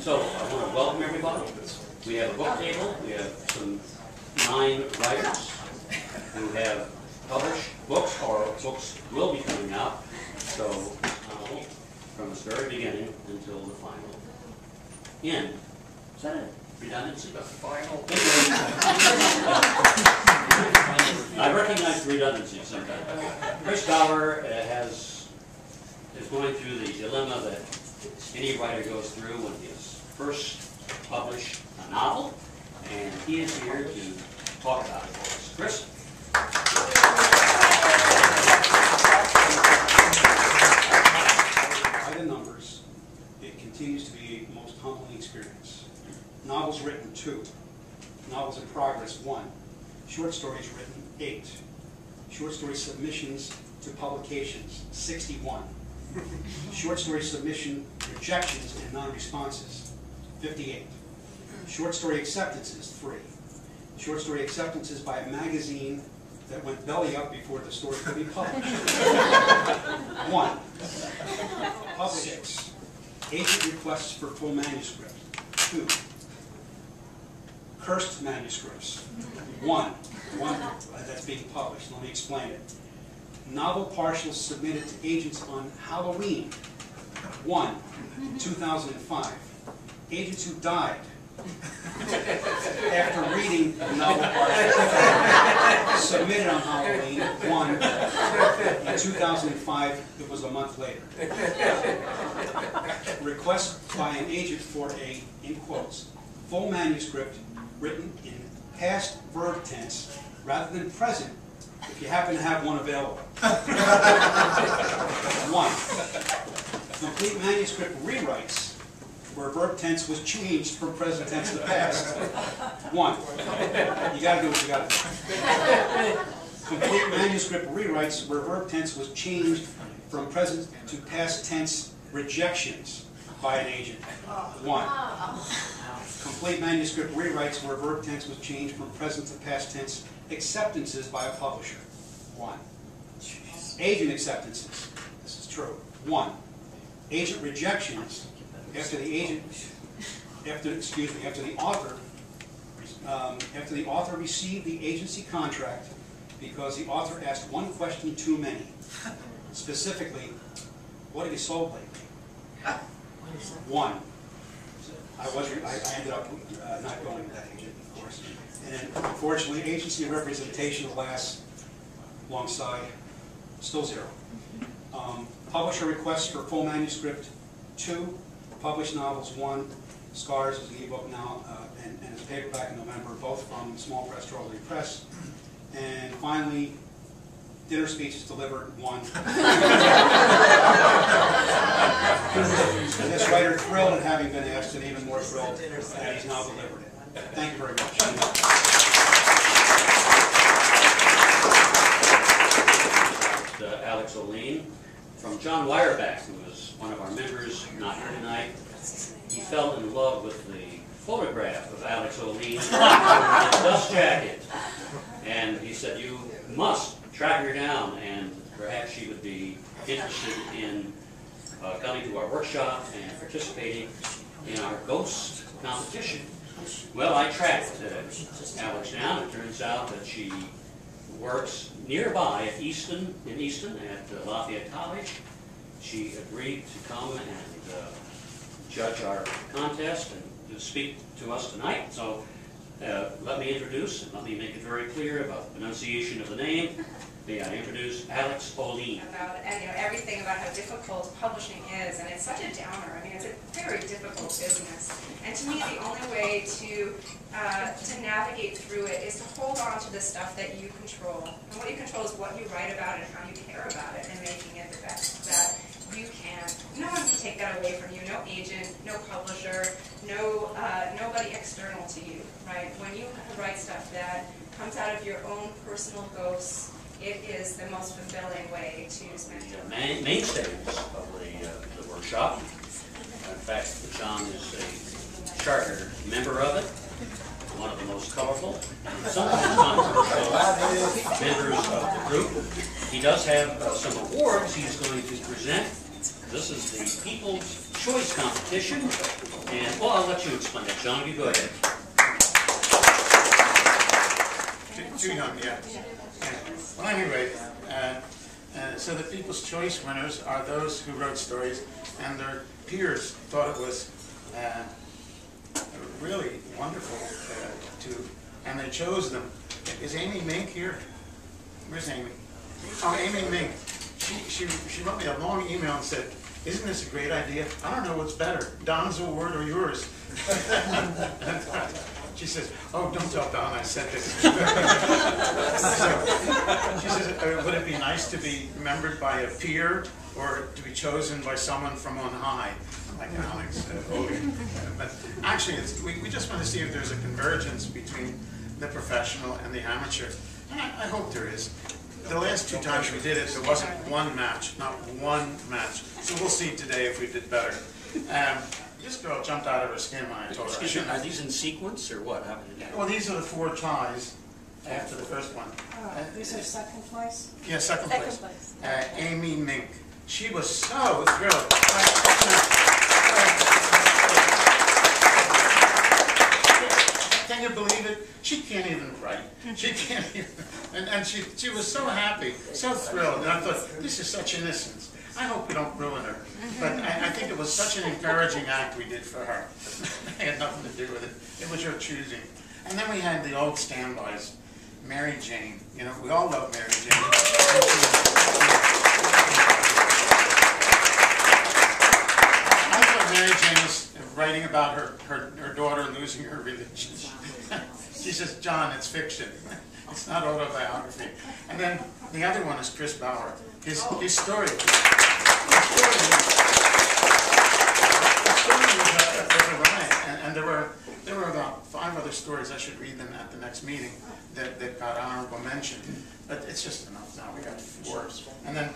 So I want to welcome everybody. We have a book table. We have some 9 writers who have published books, or books will be coming out. So from the very beginning until the final end. Is that a redundancy? The final. I recognize redundancy sometimes. Chris Gower is going through the dilemma that any writer goes through when he has first published a novel, and he is here to talk about it for us. Chris? By the numbers, it continues to be a most humbling experience. Novels written, 2. Novels in progress, 1. Short stories written, 8. Short story submissions to publications, 61. Short story submission rejections and non-responses, 58. Short story acceptances, 3. Short story acceptances by a magazine that went belly up before the story could be published, 1. Published. Agent requests for full manuscript, 2. Cursed manuscripts, 1 that's being published. Let me explain it. Novel partials submitted to agents on Halloween, 1, in 2005. Agents who died after reading the novel partial submitted on Halloween, 1, in 2005. It was a month later. Request by an agent for a, in quotes, full manuscript written in past verb tense rather than present, if you happen to have one available. 1. Complete manuscript rewrites where verb tense was changed from present tense to past. 1. You got to do what you got to do. Complete manuscript rewrites where verb tense was changed from present to past tense rejections by an agent. 1. Complete manuscript rewrites where verb tense was changed from present to past tense acceptances by a publisher. 1. Agent acceptances. This is true. 1. Agent rejections after the author received the agency contract because the author asked one question too many. Specifically, what have you sold lately? 1. I ended up not going with that agent, of course. And then, unfortunately, agency representation lasts alongside, still 0. Publisher requests for full manuscript, 2. Published novels, 1. Scars is an ebook now, and it's paperback in November, both from Small Press, Trolling Press. And finally, dinner speeches delivered, 1. And this writer thrilled at having been asked, and even more thrilled that he's now delivered it. Thank you very much. Alix Ohlin from John Weyerback, who was one of our members, not here tonight. He fell in love with the photograph of Alix Ohlin in a dust jacket, and he said, "You must track her down, and perhaps she would be interested in coming to our workshop and participating in our ghost competition." Well, I tracked Alix down. It turns out that she works nearby at Easton, at Lafayette College. She agreed to come and judge our contest and to speak to us tonight. So let me introduce, and let me make it very clear about the pronunciation of the name. May I introduce Alix Ohlin. And everything about how difficult publishing is, and it's such a downer. I mean, it's a very difficult business. And to me, the only way to navigate through it is to hold on to the stuff that you control. And what you control is what you write about and how you care about it, and making it the best that you can. No one can take that away from you. No agent, no publisher, nobody external to you, right? When you write stuff that comes out of your own personal ghosts, it is the most fulfilling way to spend your life. Mainstays of the workshop. In fact, John is a charter member of it, one of the most colorful, sometimes controversial members of the group. He does have some awards he's going to present This is the People's Choice Competition, and, well, I'll let you explain it. John, you go ahead. Too young, yeah. Well, anyway, so the People's Choice winners are those who wrote stories, and their peers thought it was really wonderful and they chose them. Is Amy Mink here? Where's Amy? Oh, Amy Mink. She wrote me a long email and said, "Isn't this a great idea? I don't know what's better, Don's award or yours." She says, "Oh, don't tell Don I sent this." So, she says, "Would it be nice to be remembered by a peer or to be chosen by someone from on high?" I'm like, Alix Ohlin. But actually, we just want to see if there's a convergence between the professional and the amateur. And I hope there is. The last 2 times we did it, there wasn't one match, not one match. So we'll see today if we did better. This girl jumped out of her skin when I told her. Excuse me, are these in sequence or what? How did it happen? Well, these are the 4 ties after the first one. These are second place? Yeah, second Second place. place. Amy Mink. She was so thrilled. Can you believe it? She can't even write. She can't even, and she was so happy, so thrilled. And I thought, this is such innocence. I hope we don't ruin her. But I think it was such an encouraging act we did for her. It had nothing to do with it. It was her choosing. And then we had the old standbys. Mary Jane. You know, we all love Mary Jane. I thought Mary Jane was writing about her daughter losing her religion. She says, "John, it's fiction. It's not autobiography." And then the other one is Chris Bauer. His story was a riot. And there were about 5 other stories. I should read them at the next meeting that got honorable mention. But it's just enough now. We got 4. And then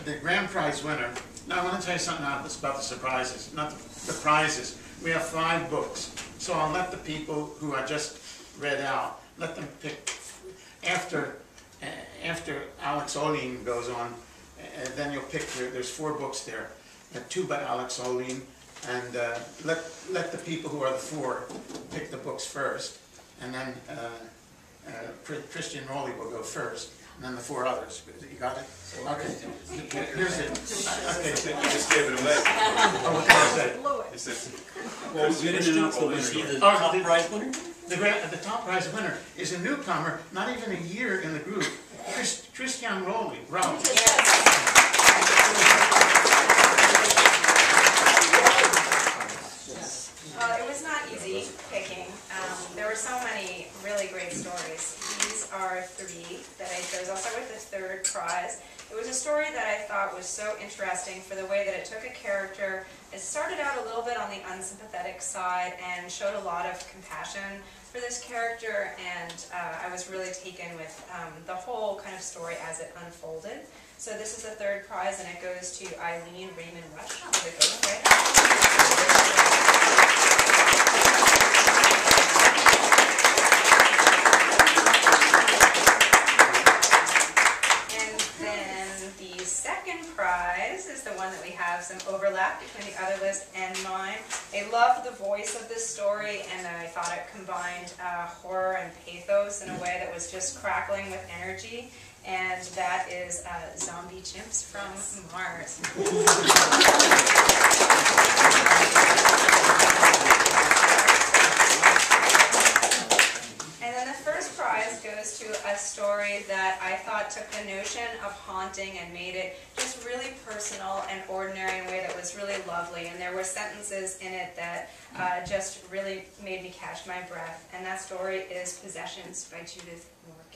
the grand prize winner. Now I want to tell you something about the surprises, not the prizes. We have 5 books. So I'll let the people who I just read out, let them pick after Alix Ohlin goes on, then you'll pick, there's 4 books there, 2 by Alix Ohlin, and let the people who are the 4 pick the books first, and then Christian Rowley will go first, and then the 4 others. You got it? Okay. Here's it. Okay. You just gave it away. Oh, what did I say? You said, Well, we didn't announce the winner. Was he the Oh, top prize winner? The top prize winner is a newcomer, not even a year in the group, Christian Rowley. Well, it was not easy picking. There were so many really great stories. These are 3 that I chose. I'll start with the 3rd prize. It was a story that I thought was so interesting for the way that it took a character. It started out a little bit on the unsympathetic side and showed a lot of compassion for this character, and I was really taken with the whole kind of story as it unfolded. So this is the 3rd prize, and it goes to Eileen Raymond Rush. And then the 2nd prize is the one that we have some overlap between the other list and mine. I loved the voice of this story, and I thought it combined horror and pathos in a way that was just crackling with energy, and that is Zombie Chimps from Mars. And then the 1st prize goes to a story that I thought took the notion of haunting and made it just really personal and ordinary in a way that was really lovely. And there were sentences in it that just really made me catch my breath. And that story is Possessions by Judith Morgan.